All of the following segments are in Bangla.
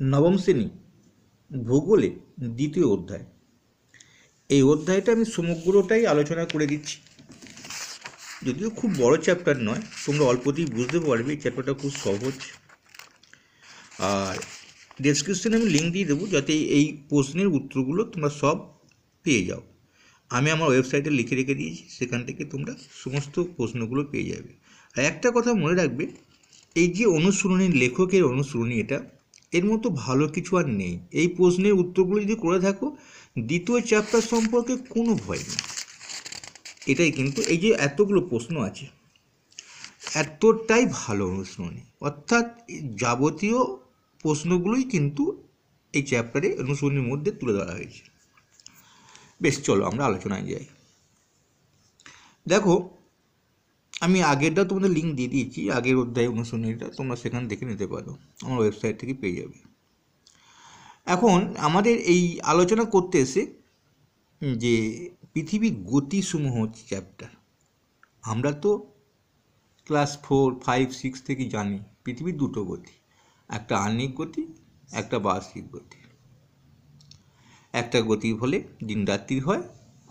নবম শ্রেণী ভূগোলে দ্বিতীয় অধ্যায়। এই অধ্যায়টা আমি সমগ্রটাই আলোচনা করে দিচ্ছি, যদিও খুব বড় চ্যাপ্টার নয়, তোমরা অল্পতেই বুঝতে পারবে। এই চ্যাপ্টারটা খুব সহজ। আর ডেসক্রিপশনে আমি লিঙ্ক দিয়ে দেবো, যাতে এই প্রশ্নের উত্তরগুলো তোমরা সব পেয়ে যাও। আমি আমার ওয়েবসাইটে লিখে রেখে দিয়েছি, সেখান থেকে তোমরা সমস্ত প্রশ্নগুলো পেয়ে যাবে। আর একটা কথা মনে রাখবে, এই যে অনুশীলনী, লেখকের অনুশীলনী, এটা এর মতো ভালো কিছু আর নেই। এই প্রশ্নের উত্তরগুলো যদি করে থাকো, দ্বিতীয় চ্যাপ্টার সম্পর্কে কোনো ভয় নেই। এটাই কিন্তু, এই যে এতগুলো প্রশ্ন আছে, এতটাই ভালো অনুশীলনী, অর্থাৎ যাবতীয় প্রশ্নগুলোই কিন্তু এই চ্যাপ্টারে অনুশীলনীর মধ্যে তুলে ধরা হয়েছে। বেশ, চলো আমরা আলোচনায় যাই। দেখো, আমি আগেরটা তোমাদের লিঙ্ক দিয়ে দিয়েছি, আগের অধ্যায় অনুশীলনীটা তোমরা সেখান থেকে নিতে পারো, আমার ওয়েবসাইট থেকে পেয়ে যাবে। এখন আমাদের এই আলোচনা করতে এসে যে পৃথিবীর গতিসমূহ হচ্ছে চ্যাপ্টার। আমরা তো ক্লাস 4, 5, 6 থেকে জানি পৃথিবীর দুটো গতি, একটা আহ্নিক গতি, একটা বার্ষিক গতি। একটা গতির ফলে দিন রাত্রি হয়,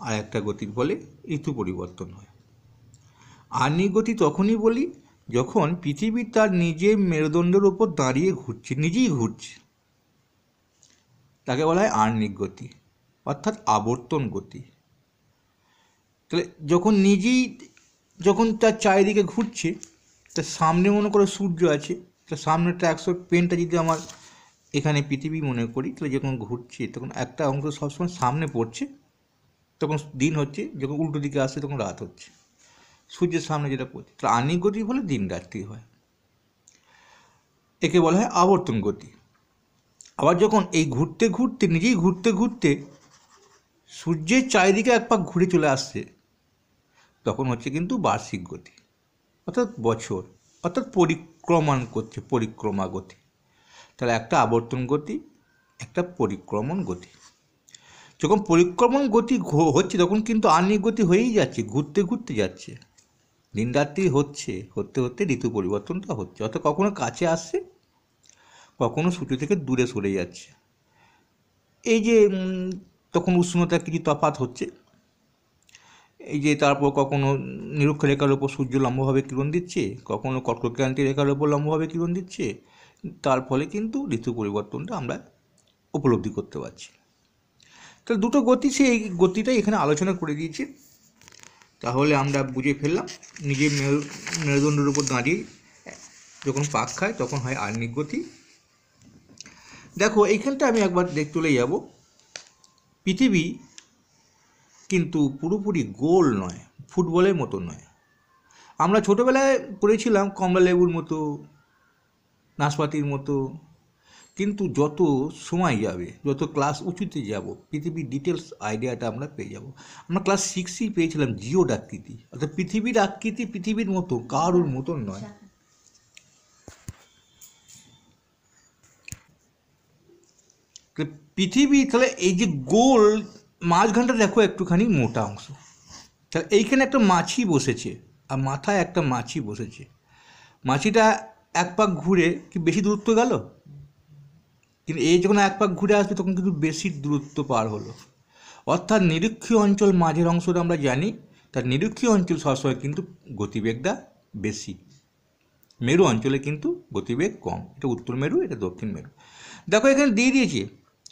আর একটা গতির ফলে ঋতু পরিবর্তন হয়। আহ্নিক গতি তখনই বলি যখন পৃথিবী তার নিজের মেরুদণ্ডের ওপর দাঁড়িয়ে ঘুরছে, নিজেই ঘুরছে, তাকে বলা হয় আহ্নিক গতি, অর্থাৎ আবর্তন গতি। তাহলে যখন তার চারিদিকে ঘুরছে, তার সামনে মনে করো সূর্য আছে, তার সামনেটা পেনটা যদি আমার এখানে পৃথিবী মনে করি, তাহলে যখন ঘুরছে তখন একটা অংশ সবসময় সামনে পড়ছে, তখন দিন হচ্ছে, যখন উল্টো দিকে আসছে তখন রাত হচ্ছে, সূর্যের সামনে যেটা পড়ছে। তাহলে আহ্নিক গতির ফলে দিন রাত্রি হয়, একে বলা হয় আবর্তন গতি। আবার যখন এই নিজেই ঘুরতে ঘুরতে সূর্যের চারিদিকে এক পাক ঘুরে চলে আসছে, তখন হচ্ছে কিন্তু বার্ষিক গতি, অর্থাৎ বছর, অর্থাৎ পরিক্রমা গতি। তাহলে একটা আবর্তন গতি, একটা পরিক্রমণ গতি। যখন পরিক্রমণ গতি হচ্ছে, তখন কিন্তু আহ্নিক গতি হয়েই যাচ্ছে, ঘুরতে ঘুরতে যাচ্ছে, দিন রাত্রি হতে হতে ঋতু পরিবর্তনটা হচ্ছে, অর্থাৎ কখনো কাছে আসছে, কখনো সূর্য থেকে দূরে সরে যাচ্ছে। এই যে তখন উষ্ণতার কিছু তফাৎ হচ্ছে, এই যে তারপর কখনো নিরক্ষরেখার ওপর সূর্য লম্বভাবে কিরণ দিচ্ছে, কখনো কর্কটক্রান্তি রেখার ওপর লম্বভাবে কিরণ দিচ্ছে, তার ফলে কিন্তু ঋতু পরিবর্তনটা আমরা উপলব্ধি করতে পারছি। তাহলে দুটো গতি, সেই গতিটাই এখানে আলোচনা করে দিয়েছি। তাহলে আমরা বুঝে ফেললাম, নিজের মেরুদণ্ডের উপর দাঁড়িয়ে যখন পাক খায় তখন হয় আহ্নিক গতি। দেখো, এইখানটা আমি একবার চলে যাব। পৃথিবী কিন্তু পুরোপুরি গোল নয়, ফুটবলের মতো নয়। আমরা ছোটোবেলায় পড়েছিলাম কমলা লেবুর মতো, নাশপাতির মতো, কিন্তু যত সময় যাবে, যত ক্লাস উঁচুতে যাব, পৃথিবীর ডিটেলস আইডিয়াটা আমরা পেয়ে যাব। আমরা ক্লাস 6এই পেয়েছিলাম জিওড আকৃতি, অর্থাৎ পৃথিবীর আকৃতি পৃথিবীর মতো, কারোর মতন নয়। পৃথিবী তাহলে এই যে গোল, মাঝখানটা দেখো একটুখানি মোটা অংশ, তাহলে এইখানে একটা মাছি বসেছে, আর মাথায় একটা মাছি বসেছে। মাছিটা এক পাক ঘুরে কি বেশি দূরত্ব গেল? কিন্তু এই যখন এক পাক ঘুরে আসবে তখন কিন্তু বেশি দূরত্ব পার হলো। অর্থাৎ নিরক্ষীয় অঞ্চল মাঝের অংশটা আমরা জানি, তার নিরক্ষীয় অঞ্চল সবসময় কিন্তু গতিবেগটা বেশি, মেরু অঞ্চলে কিন্তু গতিবেগ কম। এটা উত্তর মেরু, এটা দক্ষিণ মেরু। দেখো এখানে দিয়ে দিয়েছি,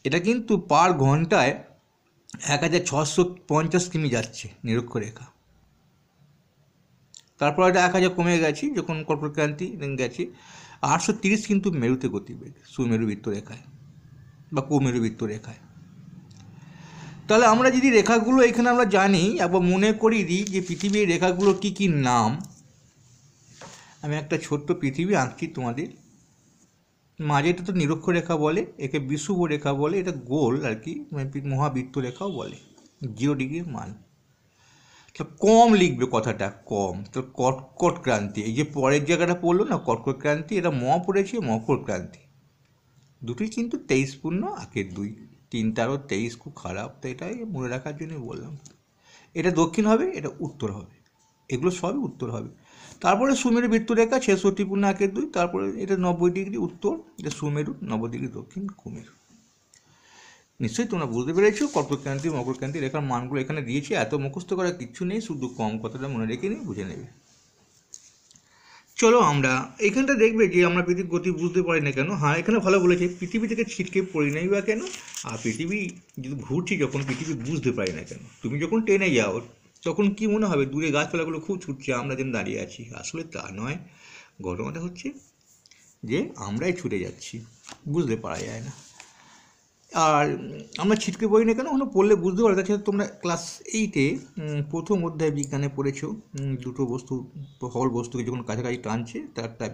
এটা কিন্তু পার ঘন্টায় 1650 কিমি যাচ্ছে নিরক্ষরেখা। তারপর এটা 1000 কমে গেছি যখন কর্কটক্রান্তি গেছি। 830 কিন্তু মেরুতে গতিবেগ, সুমেরু বৃত্তরেখায় বা কুমেরু বৃত্তরেখায়। তাহলে আমরা যদি রেখাগুলো এখানে আমরা জানি, একবার মনে করিয়ে দিই যে পৃথিবীর রেখাগুলো কি কি নাম। আমি একটা ছোট্ট পৃথিবী আঁকছি তোমাদের। মাঝেটা তো নিরক্ষরেখা বলে, একে বিষুব রেখা বলে, এটা গোল আর কি, মহাবৃত্ত রেখাও বলে, 0 ডিগ্রির মান। কম লিখবে কথাটা, কম। তো কর্কট ক্রান্তি, এই যে পরের জায়গাটা পড়লো না, কর্কট ক্রান্তি, এটা পড়েছে, মকর ক্রান্তি। দুটোই কিন্তু 23 পূর্ণ আঁকের 2, 3টারও 23 খুব খারাপ, তো এটাই মনে রাখার জন্য বললাম। এটা দক্ষিণ হবে, এটা উত্তর হবে। এগুলো সবই উত্তর হবে। তারপরে সুমেরু বৃত্তরেখা 66.2, তারপরে এটা 90 ডিগ্রি উত্তর, এটা সুমেরু, 90 ডিগ্রি দক্ষিণ কুমেরু। নিশ্চয়ই তোমরা বুঝতে পেরেছো কর্কটক্রান্তি মকরক্রান্তি রেখার মানগুলো এখানে দিয়েছি। এত মুখস্থ করার কিচ্ছু নেই, শুধু কম কথাটা মনে রেখে নিয়ে বুঝে নেবে। চলো আমরা এখানটা দেখবে যে আমরা পৃথিবীর গতি বুঝতে পারি না কেন। হ্যাঁ, এখানে ভালো বলেছে পৃথিবী থেকে ছিটকে পড়ি নাই বা কেন, আর পৃথিবী যদি ঘুরছি যখন পৃথিবী বুঝতে পারি না কেন। তুমি যখন ট্রেনে যাও তখন কি মনে হবে দূরে গাছপালাগুলো খুব ছুটছে, আমরা যেন দাঁড়িয়ে আছি। আসলে তা নয়, ঘটনাটা হচ্ছে যে আমরাই ছুটে যাচ্ছি, বুঝতে পারা যায় না। আর আমরা ছিটকে পড়ি না কেন, ওখানে পড়লে বুঝতে পারো। তাছাড়া তোমরা ক্লাস 8-এ প্রথম অধ্যায় বিজ্ঞানে পড়েছো, দুটো বস্তু হল বস্তুকে যখন কাছাকাছি টানছে তার একটা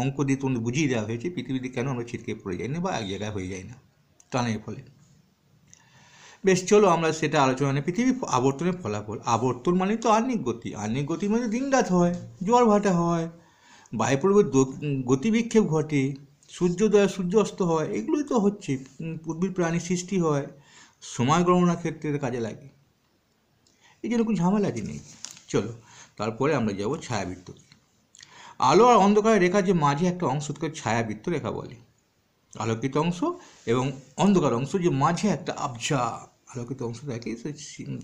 অঙ্ক দিয়ে তোমাদের বুঝিয়ে দেওয়া হয়েছে পৃথিবীতে কেন আমরা ছিটকে পড়ে যাই না বা এক জায়গায় হয়ে যায় না টানের ফলে। বেশ, চলো আমরা সেটা আলোচনা নেই। পৃথিবী আবর্তনের ফলাফল। আবর্তন মানে তো আহ্নিক গতি, আহ্নিক গতি মানে দিনরাত হয়, জোয়ার ভাটা হয়, বায়ুপ্রবাহের গতিবিক্ষেপ ঘটে, সূর্যোদয় সূর্য অস্ত হয়, এগুলোই তো হচ্ছে। উদ্ভিদ প্রাণী সৃষ্টি হয়, সময় গণনার ক্ষেত্রে কাজে লাগে। এই জন্য কোনো ঝামেলাটি নেই। চলো তারপরে আমরা যাব ছায়াবৃত্ত। আলো আর অন্ধকারের রেখা যে মাঝে একটা অংশকে ছায়াবৃত্ত রেখা বলে। আলোকিত অংশ এবং অন্ধকার অংশ যে মাঝে একটা আবঝা আলোকিত অংশ থাকে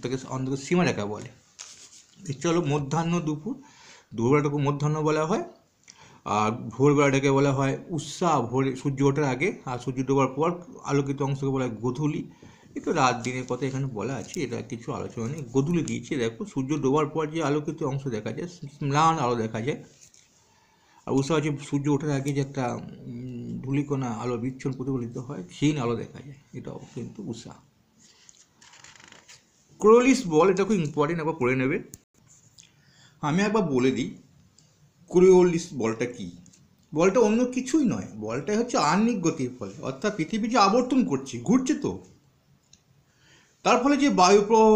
তাকে অন্ধকার সীমারেখা বলে। চলো মধ্যাহ্ন দুপুর, দুপুরবেলাটাকে মধ্যাহ্ন বলা হয়, আর ভোরবেলাটাকে বলা হয় উষা, ভোরে সূর্য ওঠার আগে, আর সূর্য ডোবার পর আলোকিত অংশকে বলা হয় গোধূলি। একটু রাত দিনের কথা এখানে বলা আছে, এটা কিছু আলোচনা নেই। গোধূলি দিয়েছে, দেখো সূর্য ডোবার পর যে আলোকিত অংশ দেখা যায়, ম্লান আলো দেখা যায়। আর উষা হচ্ছে সূর্য ওঠার আগে যে একটা ধূলিকণা আলো বিচ্ছন প্রতিফলিত হয়, ক্ষীণ আলো দেখা যায়, এটাও কিন্তু উষা। কোরিওলিস বল, এটা খুব ইম্পর্টেন্ট, একবার পড়ে নেবে। আমি একবার বলে দিই কোরিওলিস বলটা কি। বলটা অন্য কিছুই নয়, বলটা হচ্ছে আহ্নিক গতির ফলে, অর্থাৎ পৃথিবী যে আবর্তন করছে, ঘুরছে তো, তার ফলে যে বায়ুপ্রবাহ,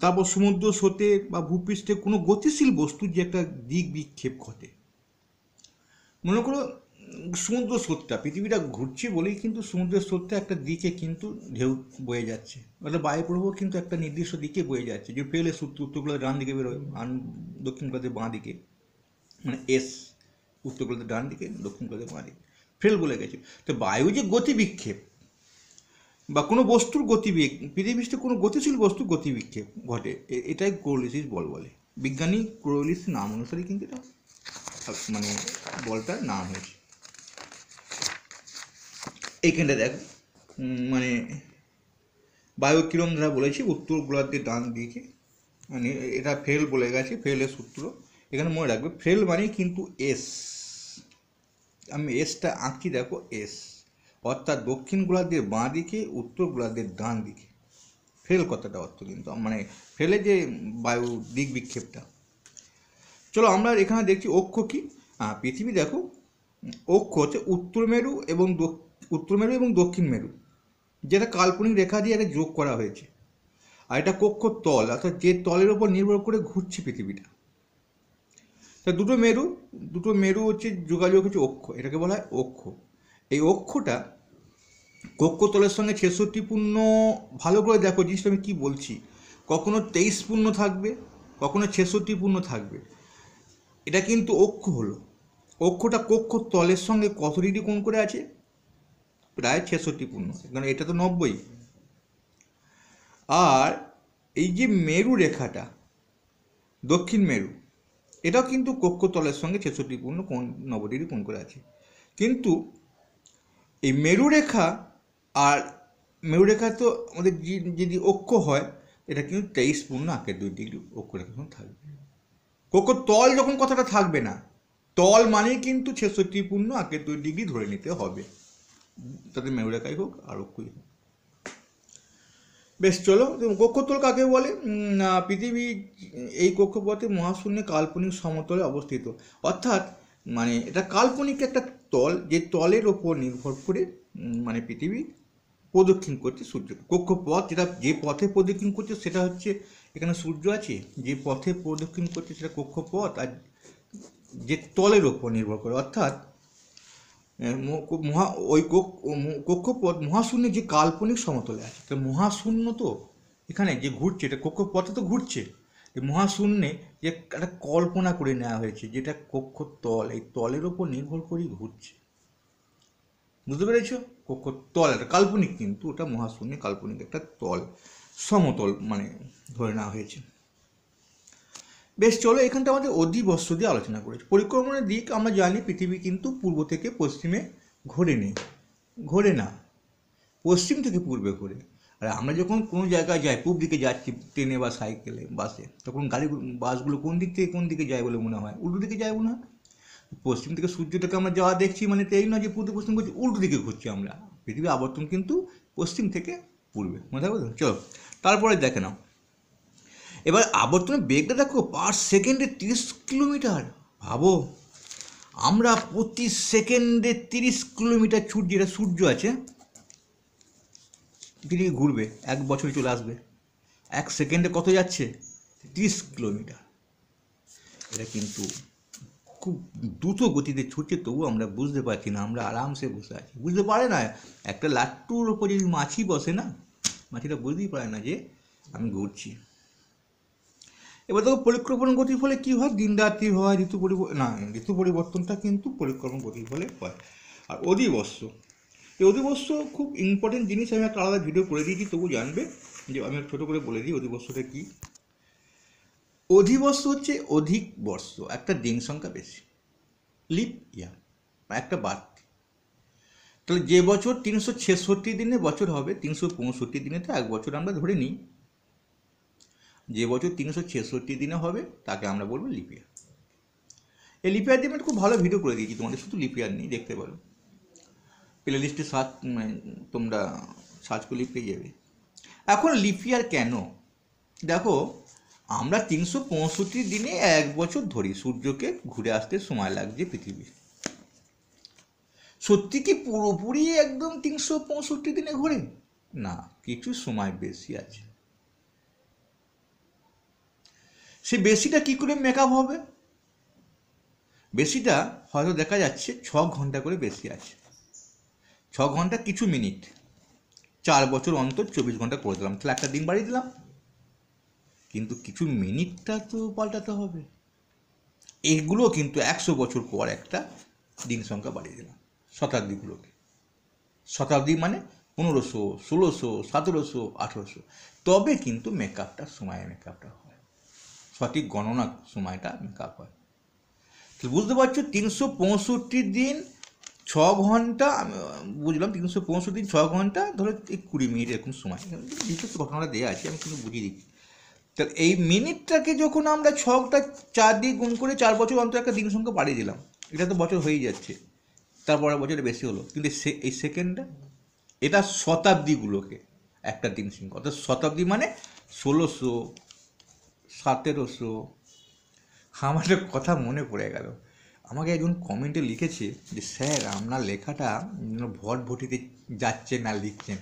তারপর সমুদ্র স্রোতে বা ভূপৃষ্ঠে কোনো গতিশীল বস্তুর যে একটা দিক বিক্ষেপ ঘটে। মনে করো সমুদ্র স্রোতটা, পৃথিবীটা ঘুরছে বলেই কিন্তু সমুদ্রের স্রোতটা একটা দিকে কিন্তু ঢেউ বয়ে যাচ্ছে, অর্থাৎ বায়ুপ্রবাহ কিন্তু একটা নির্দিষ্ট দিকে বয়ে যাচ্ছে। যে ফেলে উত্তর গোলার্ধের ডান দিকে বেরোয়, দক্ষিণ গোলার্ধের বাঁ দিকে, মানে এস, উত্তর গোলার্ধের ডান দিকে, দক্ষিণ গোলার্ধের বাঁ দিকে ফেল বলে গেছে। তো বায়ু যে গতি বিক্ষেপ বা কোনো বস্তুর পৃথিবীতে কোনো গতিশীল বস্তুর গতি বিক্ষেপ ঘটে, এটাই কোরিওলিস বল বলে। বিজ্ঞানী কোরিওলিস নাম অনুসারে কিন্তু এটা মানে বলটার নাম হয়েছে। এইখানটা দেখ, মানে বায়ু কিরম ধারা বলেছি উত্তর গোলার্ধের ডান দিকে, মানে এটা ফেল বলে গেছে, ফেলের সূত্র এখানে মনে রাখবে। ফেল মানে কিন্তু এস, আমি এসটা আঁকছি, দেখো এস, অর্থাৎ দক্ষিণ গোলার্ধের বাঁ দিকে, উত্তর গোলার্ধের ডান দিকে। ফেল কথাটা অর্থ কিন্তু মানে ফেলে যে বায়ু দিক বিক্ষেপটা। চলো আমরা এখানে দেখছি অক্ষ কি। পৃথিবী দেখো, অক্ষ হচ্ছে উত্তর মেরু এবং দক্ষিণ মেরু, যেটা কাল্পনিক রেখা দিয়ে একটা যোগ করা হয়েছে। আর এটা কক্ষ তল, অর্থাৎ যে তলের ওপর নির্ভর করে ঘুরছে পৃথিবীটা। তা দুটো মেরু হচ্ছে যোগাযোগ হচ্ছে অক্ষ, এটাকে বলা হয় অক্ষ। এই অক্ষটা কক্ষতলের সঙ্গে 66 ভালো করে দেখো জিনিসটা আমি কী বলছি, কখনো 23 থাকবে, কখনো 66 থাকবে। এটা কিন্তু অক্ষ হলো। অক্ষটা কক্ষ তলের সঙ্গে কত ডিগ্রি কোণ করে আছে? প্রায় 66, কারণ এটা তো 90। আর এই যে মেরু রেখাটা, দক্ষিণ মেরু, এটাও কিন্তু কক্ষতলের সঙ্গে 66 কোণ, 90 ডিগ্রি কোণ করে আছে। কিন্তু এই মেরুরেখা তো আমাদের যদি অক্ষ হয়, এটা কিন্তু 23.2 অক্ষরেখা থাকবে। কক্ষ তল যখন কথাটা থাকবে না, তল মানেই কিন্তু 66.2 ধরে নিতে হবে, তাতে মেরুরেখাই হোক আর অক্ষই হোক। বেশ, চলো কক্ষতল কাকে বলে? পৃথিবী এই কক্ষপথে মহাশূন্যে কাল্পনিক সমতলে অবস্থিত, অর্থাৎ মানে এটা কাল্পনিক একটা তল, যে তলের ওপর নির্ভর করে মানে পৃথিবী প্রদক্ষিণ করছে সূর্য। কক্ষপথ যেটা যে পথে প্রদক্ষিণ করছে সেটা হচ্ছে, এখানে সূর্য আছে, যে পথে প্রদক্ষিণ করছে সেটা কক্ষপথ, আর যে তলের ওপর নির্ভর করে, অর্থাৎ ওই কক্ষপথ মহাশূন্যে যে কাল্পনিক সমতলে আছে। তো মহাশূন্য তো এখানে যে ঘুরছে, এটা কক্ষপথে তো ঘুরছে, এই মহাশূন্যে যে একটা কল্পনা করে নেওয়া হয়েছে, যেটা কক্ষর তল, এই তলের ওপর নির্ভর করেই ঘুরছে। বুঝতে পেরেছ? কক্ষর তল একটা কাল্পনিক, কিন্তু ওটা মহাশূন্যে কাল্পনিক একটা তল, সমতল মানে ধরে নেওয়া হয়েছে। বেশ, চলো এখানটা আমাদের অধিবর্ষ দিয়ে আলোচনা করেছি। পরিক্রমণের দিক আমরা জানি, পৃথিবী কিন্তু পূর্ব থেকে পশ্চিমে ঘোরে না, পশ্চিম থেকে পূর্বে ঘোরে। আর আমরা যখন কোনো জায়গায় যাই, পূর্ব দিকে যাচ্ছি ট্রেনে বা সাইকেলে বাসে, তখন বাসগুলো কোন দিক থেকে কোন দিকে যায় বলে মনে হয়? উল্টো দিকে যায় মনে হয়। পশ্চিম থেকে সূর্যটাকে আমরা যাওয়া দেখছি, মানে তো এই নয় যে পূর্ব পশ্চিম করছি, উল্টো দিকে ঘুরছি আমরা। পৃথিবীর আবর্তন কিন্তু পশ্চিম থেকে পূর্বে, মনে থাকবে তো? চলো তারপরে দেখে নাও, এবার আবর্তনের বেগটা দেখো, পার সেকেন্ডে 30 কিলোমিটার। ভাবো, আমরা প্রতি সেকেন্ডে 30 কিলোমিটার ছুট, যেটা সূর্য আছে পৃথিবী ঘুরবে, 1 বছরে চলে আসবে। 1 সেকেন্ডে কত যাচ্ছে? 30 কিলোমিটার। এটা কিন্তু খুব দ্রুত গতিতে ছুটছে, তবু আমরা বুঝতে পারছি না, আমরা আরামসে বসে আছি। বুঝতে পারে না, একটা লাট্টুর ওপর যদি মাছি বসে না, মাছিটা বুঝতেই পারে না যে আমি ঘুরছি। এবার দেখো, পরিক্রমণ গতির ফলে কী হয়? দিন রাত্রি হয়, ঋতু পরিবর্তনটা কিন্তু পরিক্রমণ গতির ফলে হয়। আর অধিবর্ষ, এই অধিবর্ষ খুব ইম্পর্টেন্ট জিনিস, আমি একটা আলাদা ভিডিও করে দিয়েছি, তবু জানবে যে আমি ছোটো করে বলে দিই অধিবর্ষটা কী। অধিবর্ষ হচ্ছে অধিক বর্ষ, একটা দিন সংখ্যা বেশি, লিপ ইয়ার, একটা বাড়তি। তাহলে যে বছর 366 দিনে বছর হবে, 365 দিনে তো 1 বছর আমরা ধরে নিই, যে বছর 366 দিনে হবে তাকে আমরা বলবো লিপ ইয়ার। এই লিপ ইয়ার দিয়ে আমি খুব ভালো ভিডিও করে দিয়েছি তোমাদের, শুধু লিপ ইয়ার নিয়ে দেখতে পারো, প্লে লিস্টে তোমরা সার্চ করলে পেয়ে যাবে। এখন লিপ ইয়ার কেন? দেখো, আমরা 365 দিনে 1 বছর ধরি, সূর্যকে ঘুরে আসতে সময় লাগছে পৃথিবীর। সত্যি কি পুরোপুরি একদম 365 দিনে ঘোরে না, কিছু সময় বেশি আছে। সে বেশিটা কি করে মেকআপ হবে? বেশিটা হয়তো দেখা যাচ্ছে 6 ঘন্টা করে বেশি আছে, 6 ঘন্টা কিছু মিনিট, 4 বছর অন্তর 24 ঘন্টা করে দিলাম, তাহলে একটা দিন বাড়িয়ে দিলাম। কিন্তু কিছু মিনিটটা তো পাল্টাতে হবে। এগুলো কিন্তু 100 বছর পর একটা দিন সংখ্যা বাড়িয়ে দিলাম, শতাব্দীগুলোকে। শতাব্দী মানে 1500, 1600, 1700, 1800, তবে কিন্তু সময় মেকআপটা হয়, সঠিক গণনা সময়টা মেকআপ হয়। তাহলে বুঝতে পারছো, 365 দিন 6 ঘন্টা, বুঝলাম 365 দিন 6 ঘন্টা, ধরো 20 মিনিট এরকম সময়, বিশেষ ঘটনাটা দেওয়া আছে, আমি কিন্তু বুঝিয়ে দিচ্ছি। তাহলে এই মিনিটটাকে যখন আমরা 6টা 4 দিয়ে গুণ করে 4 বছর অন্তর একটা দিন সংখ্যা বাড়িয়ে দিলাম, এটা তো বছর হয়েই যাচ্ছে, তারপরের বছরে বেশি হলো। কিন্তু এই সেকেন্ডটা, এটা শতাব্দীগুলোকে একটা দিন সংখ্যা, অর্থাৎ শতাব্দী মানে 1600, 1700। আমার একটা কথা মনে পড়ে গেল, আমাকে একজন কমেন্টে লিখেছে যে স্যার আপনার লেখাটা ভটভটিতে যাচ্ছে না লিখছেন,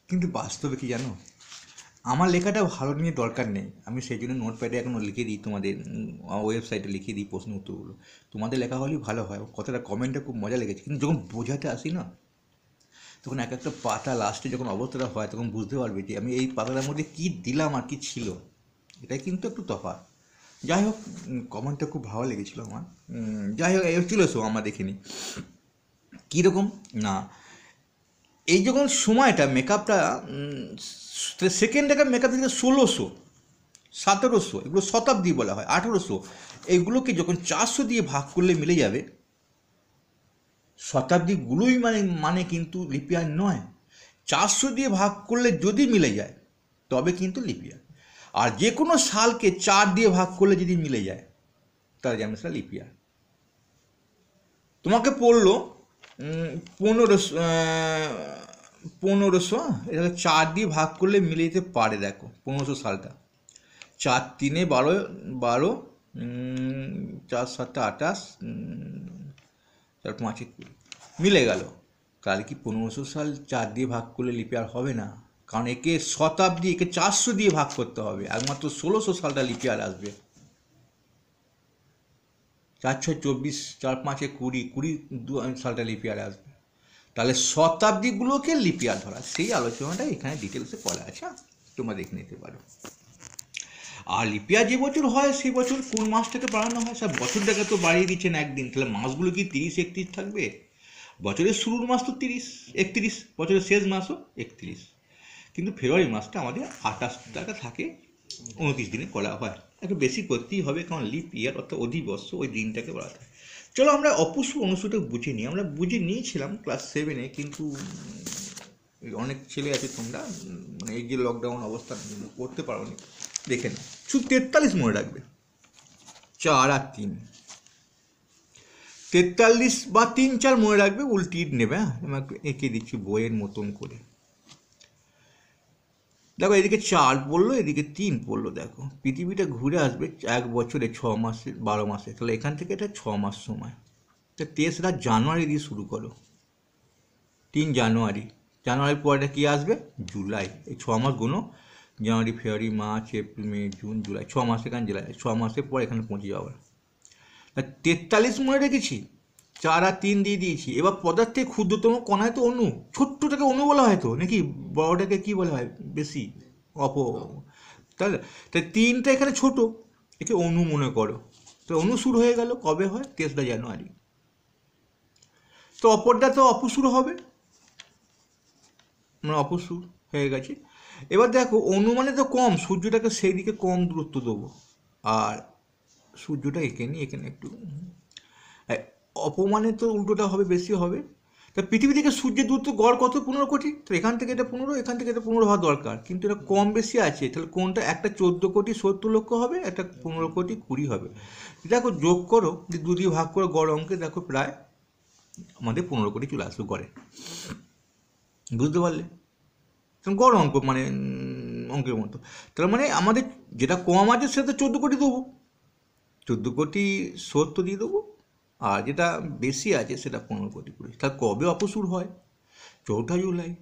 কিন্তু বাস্তবে কি জানো, আমার লেখাটা ভালো নিয়ে দরকার নেই, আমি সেই জন্য নোটপ্যাডে এখনও লিখে দিই, তোমাদের ওয়েবসাইটে লিখে দিই প্রশ্ন উত্তরগুলো। তোমাদের লেখা হলেই ভালো হয়। কথাটা কমেন্টটা খুব মজা লেগেছে, কিন্তু যখন বোঝাতে আসি না, তখন এক একটা পাতা লাস্টে যখন অবস্থাটা হয়, তখন বুঝতে পারবে যে আমি এই পাতাটার মধ্যে কী দিলাম আর কী ছিল। এটাই কিন্তু একটু তফাৎ। যাই হোক, কমেন্টটা খুব ভালো লেগেছিলো আমার। যাই হোক, এই চলে এসো আমরা দেখিনি কীরকম না, এই যখন সময়টা মেকআপটা সেকেন্ডটাকে মেকআপ থেকে 1600, 1700, এগুলো শতাব্দী বলা হয়, 1800, এইগুলোকে যখন 400 দিয়ে ভাগ করলে মিলে যাবে। শতাব্দীগুলোই মানে কিন্তু লিপ ইয়ার নয়, 400 দিয়ে ভাগ করলে যদি মিলে যায় তবে কিন্তু লিপ ইয়ার। আর যে কোনো সালকে 4 দিয়ে ভাগ করলে যদি মিলে যায় তাহলে জানবে সেটা লিপ ইয়ার। তোমাকে পড়লো 1500, এটাকে 4 দিয়ে ভাগ করলে মিলে যেতে পারে। দেখো 1500 সালটা, 4 3 12, 4 7 28, 4 5 20, মিলে গেল। তাহলে কি 1500 সাল 4 দিয়ে ভাগ করলে লিপ ইয়ার হবে না? কারণ একে শতাব্দী, একে 400 দিয়ে ভাগ করতে হবে, একমাত্র 1600 সালটা লিপ ইয়ার আসবে। 4 6 24, 4 5 20, 20 সালটা লিপ ইয়ার আসবে। তাহলে শতাব্দীগুলোকে লিপ ইয়ার ধরা, সেই আলোচনাটা এখানে ডিটেলসে করা আছে, তোমরা দেখে নিতে পারো। আর লিপিয়ার যে বছর হয় সেই বছর কোন মাসটাকে বাড়ানো হয়, স্যার বছরটাকে তো বাড়িয়ে দিচ্ছেন একদিন, তাহলে মাসগুলো কি 30-31 থাকবে? বছরের শুরুর মাস তো 30-31, বছরের শেষ মাসও 31, কিন্তু ফেব্রুয়ারি মাসটা আমাদের 28 থাকে, 29 দিনে করা হয়। একটু বেশি করতেই হবে, কারণ লিপ ইয়ার অর্থাৎ অধিবর্ষ, ওই দিনটাকে বাড়াতে হয়। চলো আমরা অপুষ্প অনুষ্ঠুটা বুঝে নিই। আমরা বুঝে নিয়েছিলাম ক্লাস 7-এ, কিন্তু অনেক ছেলে আছে তোমরা মানে এই যে লকডাউন অবস্থা করতে পারো নি, দেখে না, শুধু 43 মনে রাখবে, 4 আর 3, 43 বা 3-4 মনে রাখবে, উল্টিয়ে নেবে। হ্যাঁ, আমি একটু এঁকে দিচ্ছি বইয়ের মতন করে। দেখো এদিকে 4 পড়লো, এদিকে 3 পড়লো। দেখো পৃথিবীটা ঘুরে আসবে 1 বছরে 6 মাসে 12 মাসে, তাহলে এখান থেকে এটা 6 মাস সময়। তো 3রা জানুয়ারি দিয়ে শুরু করো, 3 জানুয়ারি, জানুয়ারির পরে কী আসবে? জুলাই। এই 6 মাস গুনো, January February March April May June July, 6 মাস এখানে জুলাই, 6 মাসের পর এখানে পৌঁছে যাবে। 43 মনে রেখেছি, 4 আর 3 দিয়ে দিয়েছি। এবার পদার্থের ক্ষুদ্রতম কণায় তো অণু, ছোট্টটাকে অণু বলা হয় তো নাকি, বড়টাকে কি বলা হয় বেশি? তাহলে তাই 3টা এখানে ছোট, একে অণু মনে করো। তো অণু শুরু হয়ে গেল কবে হয়? 3রা জানুয়ারি। তো অপরটা তো অপসুর হবে, মানে অপসুর হয়ে গেছে। এবার দেখো অণু মানে তো কম, সূর্যটাকে সেই দিকে কম দূরত্ব দেবো, আর সূর্যটা এখানে এখানে একটু, অপমানে তো উল্টোটা হবে, বেশি হবে। তা পৃথিবী থেকে সূর্যের দূরত্ব গড় কত? 15 কোটি। তো এখান থেকে এটা 15, এখান থেকে এটা 15 হওয়া দরকার, কিন্তু এটা কম বেশি আছে। তাহলে কোনটা? একটা 14 কোটি 70 লক্ষ হবে, একটা 15 কোটি 20 হবে। দেখো যোগ করো, 2 দিয়ে ভাগ করো গড় অঙ্কে, দেখো প্রায় আমাদের 15 কোটি চলে আসবে গড়ে। বুঝতে পারলে? গড় অঙ্ক মানে অঙ্কের মতো। তার মানে আমাদের যেটা কম আছে সেটা 14 কোটি দেবো, 14 কোটি 70 দিয়ে দেবো, আর যেটা বেশি আছে সেটা 15 কোটি 20। তাহলে কবে অপসুর হয়? 4 জুলাই।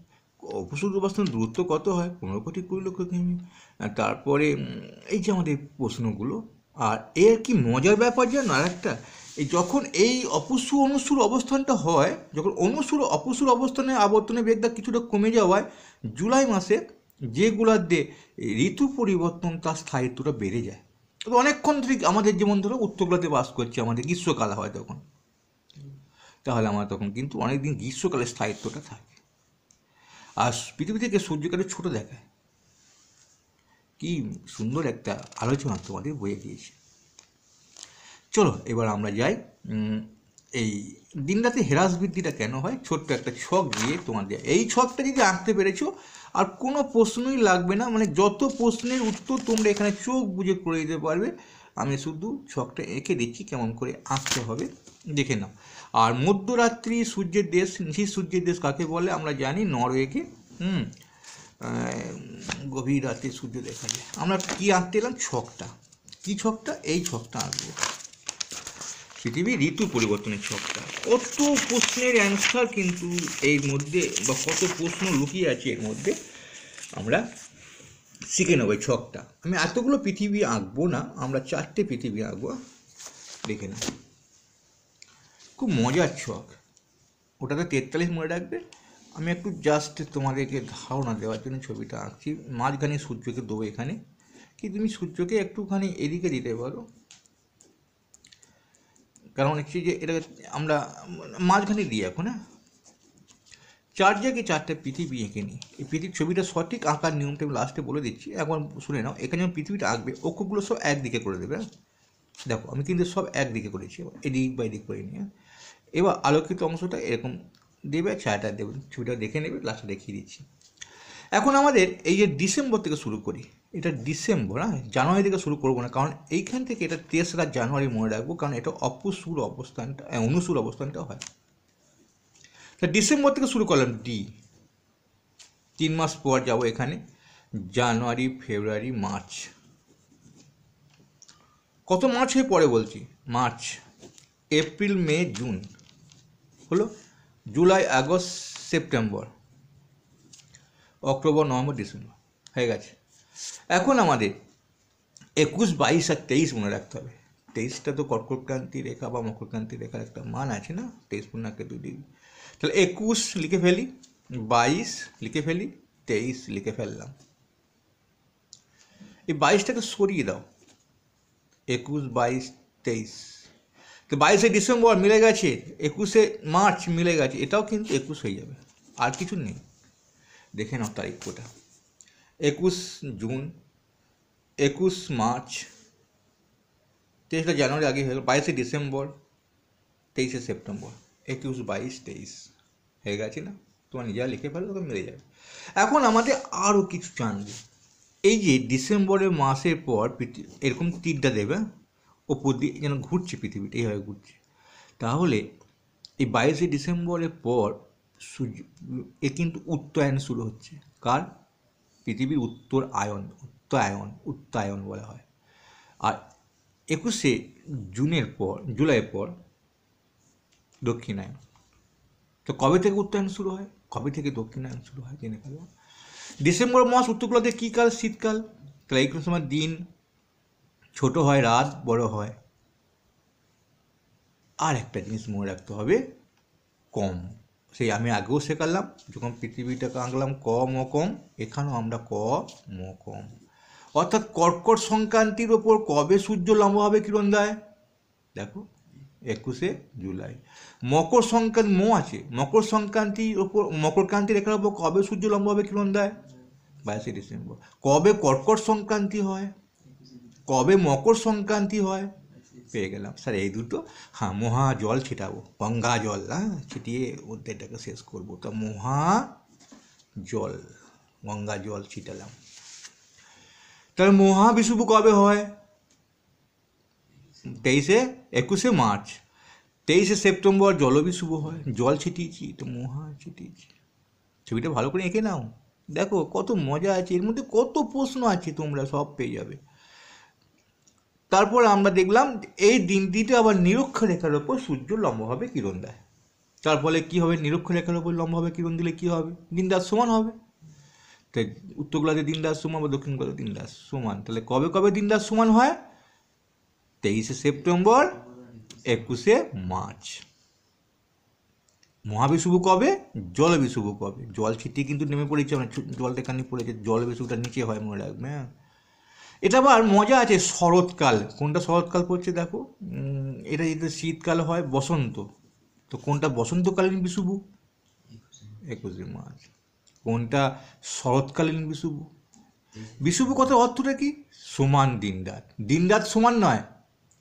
অপসুর অবস্থান দূরত্ব কত হয়? 15 কোটি 20 লক্ষ কিমি। তারপরে এই যে আমাদের প্রশ্নগুলো, আর এর কি মজার ব্যাপার জানো আর একটা, এই যখন এই অপসু অনুসুর অবস্থানটা হয়, যখন অপসুর অবস্থানে আবর্তনের বেগটা কিছুটা কমে যাওয়ায় জুলাই মাসে যে গোলার্ধে ঋতু পরিবর্তন তার স্থায়িত্বটা বেড়ে যায়। তবে অনেকক্ষণ ধরে আমাদের যেমন ধরো উত্তর গোলার্ধে বাস করছে, আমাদের গ্রীষ্মকাল হয় তখন, তাহলে আমার তখন কিন্তু অনেকদিন গ্রীষ্মকালের স্থায়িত্বটা থাকে। আর পৃথিবী থেকে সূর্যকে একটু ছোটো দেখায়। কি সুন্দর একটা আলোচনা তোমাদের বয়ে দিয়েছে। চলো এবার আমরা যাই, এই দিনরাতে হ্রাস বৃদ্ধিটা কেন হয় ছোট্ট একটা ছক দিয়ে তোমাদের, এই ছকটা যদি আঁকতে পেরেছো আর কোনো প্রশ্নই লাগবে না, মানে যত প্রশ্নের উত্তর তোমরা এখানে চোখ বুঝে করে দিতে পারবে। আমি শুধু ছকটা এঁকে দিচ্ছি কেমন করে আঁকতে হবে, দেখে নাও। আর মধ্যরাত্রি সূর্যের দেশ, নিশীথ সূর্যের দেশ কাকে বলে আমরা জানি, নরওয়েকে। গভীর রাতে সূর্য দেখা যায়। আমরা কি আঁকতে এলাম? ছকটা। কি ছকটা? এই ছকটা আঁকবো, পৃথিবীর ঋতু পরিবর্তনের ছকটা। কত প্রশ্নের অ্যান্সার কিন্তু এর মধ্যে, বা কত প্রশ্ন লুকিয়ে আছে এর মধ্যে, আমরা শিখে নেব এই ছকটা। আমি এতগুলো পৃথিবী আঁকবো না, আমরা 4টে পৃথিবী আঁকবো, দেখে নেব। খুব মজার ছক, ওটাতে 43 মনে রাখবে। আমি একটু জাস্ট তোমাদেরকে ধারণা দেওয়ার জন্য ছবিটা আঁকছি। মাঝখানে সূর্যকে দেবো এখানে, কি তুমি সূর্যকে একটুখানি এদিকে দিতে পারো, কারণ হচ্ছে যে এটা আমরা মাঝখানে দিই এখন। হ্যাঁ, 4 জায়গায় 4টে পৃথিবী এঁকে নিই। এই পৃথিবীর ছবিটা সঠিক আঁকার নিয়মটা আমি লাস্টে বলে দিচ্ছি, এখন শুনে নাও। এখানে যখন পৃথিবীটা আঁকবে অক্ষগুলো সব একদিকে করে দেবে। দেখো আমি কিন্তু সব একদিকে করেছি, এদিক বা এদিক করে নিয়ে। এবার আলোকিত অংশটা এরকম দেবে, ছায়াটা দেবে, ছবিটা দেখে নেবে, লাস্টে দেখিয়ে দিচ্ছি। এখন আমাদের এই যে ডিসেম্বর থেকে শুরু করি, এটা ডিসেম্বর, হ্যাঁ, জানুয়ারি থেকে শুরু করবো না, কারণ এইখান থেকে এটা 3রা জানুয়ারি মনে রাখবো, কারণ এটা অপসুর অবস্থানটা, অনুসুর অবস্থানটা হয়। তা ডিসেম্বর থেকে শুরু করলাম, 3 মাস পর যাবো এখানে, জানুয়ারি ফেব্রুয়ারি মার্চ। কত মাস হয়ে পরে বলছি? মার্চ এপ্রিল মে জুন হলো, July August September October November December হয়ে গেছে। এখন আমাদের 21, 22 আর 23 মনে রাখতে হবে। 23টা তো কর্কটক্রান্তি রেখা বা মকরক্রান্তি রেখার একটা মান আছে না, 23 পূর্ণাঙ্কে 2 ডিগ্রি। তাহলে 21 লিখে ফেলি, 22 লিখে ফেলি, 23 লিখে ফেললাম। এই 22টাকে সরিয়ে দাও, 21, 22, 23, তো 22শে ডিসেম্বর মিলে গেছে, 21শে মার্চ মিলে গেছে, এটাও কিন্তু 21 হয়ে যাবে, আর কিছু নেই। দেখে নাও তারিখ কোটা, 21 জুন, 21 মার্চ, 23 জানুয়ারি আগে হয়ে গেল, 22শে ডিসেম্বর, 23শে সেপ্টেম্বর, 21, 22, 23 হয়ে গেছে না? তোমার নিজেরা লিখে ফেলো, তোকে মিলে যাবে। এখন আমাদের আরও কিছু জানবে। এই যে ডিসেম্বরের মাসের পর এরকম তীরটা দেবে ওপর দিয়ে যেন ঘুরছে, পৃথিবীটা এইভাবে ঘুরছে, তাহলে এই 22শে ডিসেম্বরের পর সূর্য এ কিন্তু উত্তরায়ণ শুরু হচ্ছে। কার? পৃথিবীর উত্তরায়ণ বলা হয়। আর 21শে জুলাইয়ের পর দক্ষিণায়ন। তো কবে থেকে উত্তরায়ণ শুরু হয়, কবে থেকে দক্ষিণায়ন শুরু হয় জেনে ফেলো। ডিসেম্বর মাস উত্তরগোলাতে কী কাল? শীতকাল। তাহলে এই সময় দিন ছোট হয়, রাত বড় হয়। আর একটা জিনিস মনে রাখতে হবে, কম। সেই আমি আগেও শেখালাম, যখন পৃথিবীটাকে আঁকলাম ক ম কম, এখানেও আমরা ক ম কম। অর্থাৎ কর্কট সংক্রান্তির ওপর কবে সূর্য লম্বভাবে কিরণ দেয়? দেখো 21শে জুলাই। মকর সংক্রান্তি আছে, মকর সংক্রান্তির ওপর, মকরক্রান্তি রেখার ওপর কবে সূর্য লম্বভাবে কিরণ দেয়? 22শে ডিসেম্বর। কবে কর্কট সংক্রান্তি হয়, কবে মকর সংক্রান্তি হয়? পেয়ে গেলাম স্যার এই দুটো। হ্যাঁ, মহা জল ছিটাবো, গঙ্গা জল, হ্যাঁ, ছিটিয়ে অধ্যায়টাকে শেষ করবো। তা মহা জল, গঙ্গা জল ছিটালাম। তাহলে মহাবিষুব কবে হয়? 21শে মার্চ। 23শে সেপ্টেম্বর জলবিষুব হয়, জল ছিটিয়েছি, তো মহা ছিটিয়েছি। ছবিটা ভালো করে এঁকে নাও, দেখো কত মজা আছে, এর মধ্যে কত প্রশ্ন আছে, তোমরা সব পেয়ে যাবে। তারপর আমরা দেখলাম এই দিনটিতে আবার নিরক্ষরেখার ওপর সূর্য লম্বভাবে কিরণ দেয়। তার ফলে কী হবে? নিরক্ষরেখার ওপর লম্বভাবে কিরণ দিলে কী হবে? দিন রাত সমান হবে। তাই উত্তর গোলার্ধে দিন রাত সমান বা দক্ষিণ গোলার্ধে দিন রাত সমান। তাহলে কবে কবে দিন রাত সমান হয়? 23শে সেপ্টেম্বর, 21শে মার্চ। মহাবিষুব কবে? জলবিষুব কবে? জল ছিটিয়ে কিন্তু নেমে পড়েছে, জলটা এখানে পড়েছে, জলবিষুবটা নিচে হয়, মনে রাখবে। হ্যাঁ, এটা আবার মজা আছে। শরৎকাল, কোনটা শরৎকাল পড়ছে দেখো, এটা যদি শীতকাল হয় বসন্ত, তো কোনটা বসন্তকালীন বিষুব? 21শে মার্চ। কোনটা শরৎকালীন বিষুব? বিষুব কথার অর্থটা কি? সমান দিন রাত। দিন রাত সমান নয়,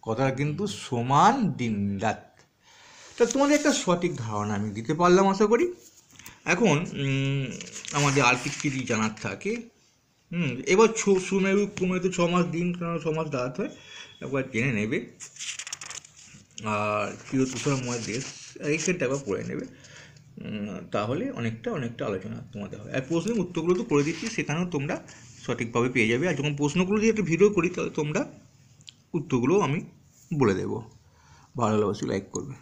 কথাটা কিন্তু সমান দিন রাত। তা তোমাদের একটা সঠিক ধারণা আমি দিতে পারলাম আশা করি। এখন আমাদের আর কিছু যদি জানার থাকে, এবার সুমেরু কুমেরু 6 মাস দিন, কারণ 6 মাস রাত হয়, একবার জেনে নেবে। আর প্রিয় তুষারময় দেশ এইখানটা একবার পড়ে নেবে, তাহলে অনেকটা আলোচনা তোমাদের হবে। আর প্রশ্নের উত্তরগুলো তো করে দিচ্ছি, সেখানেও তোমরা সঠিকভাবে পেয়ে যাবে। আর যখন প্রশ্নগুলো দিয়ে একটা ভিডিও করি, তাহলে তোমরা উত্তরগুলো আমি বলে দেবো। ভালো লাগলে অবশ্যই লাইক করবে।